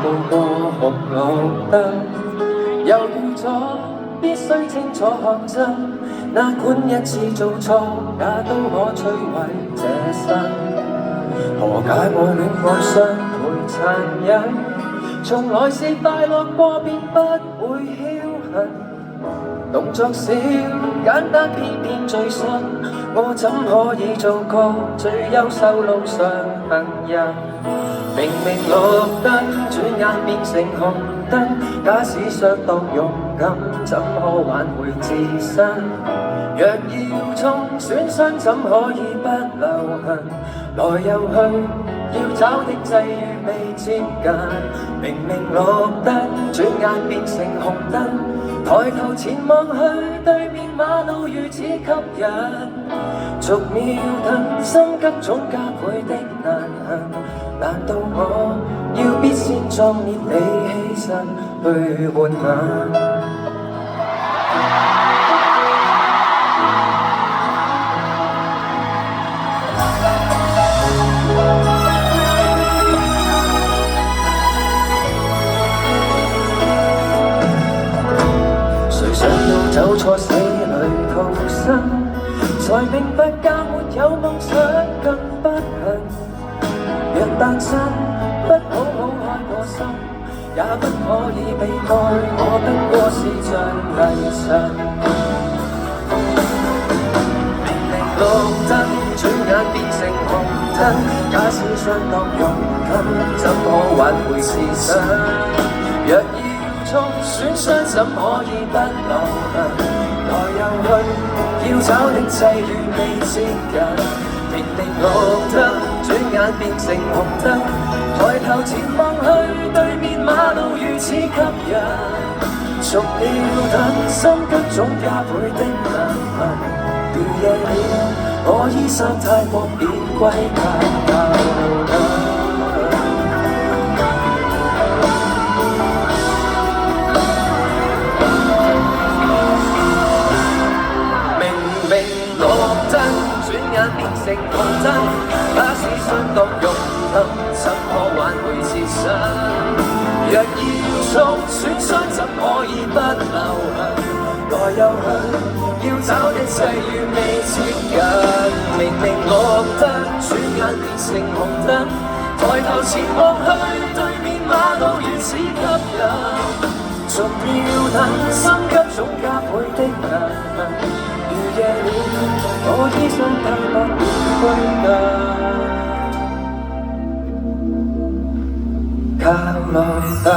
步過紅綠燈，猶豫咗必須清楚看真，哪管一次做錯，也都可摧毀這生。何解我戀愛相陪殘忍？從來是快樂過便不會僥倖，動作小簡單偏偏最深，我怎可以做個最優秀路上行人？明明綠燈，轉眼變成紅燈，假使相當勇敢，怎可挽回自身？若要衝損傷，怎可以不留痕？來又去，要找的際遇未接近。明明綠燈，轉眼變成紅燈，抬頭前望去，對面馬路如此吸引。逐秒等，心急總加倍的難行。難道我要必先壯烈地犧牲去換眼？誰想到走錯死裏逃生，才明白較沒有夢想更不幸。若單身，不好好開過心，也不可以避開我不過是像泥塵。明明綠燈，轉眼變成紅燈，假使相當勇敢，怎可挽回自身？若要衝損傷，怎可以不留痕？來又去，要找的際遇未接近。明明綠燈，轉眼變成紅燈，抬頭前望去，對面馬路如此吸引。逐秒等，心急總加倍的難行。如夜了，我衣衫太薄，便歸家路燈。變成紅燈，假使相當勇敢，怎可挽回自身？若要衝損傷，怎可以不留痕？來又去，要找的際遇未接近。明明綠燈，轉眼變成紅燈，抬頭前望去，對面馬路如此吸引。逐秒等，心急總加倍的難行。如夜了，我衣衫太薄，便歸家靠路燈。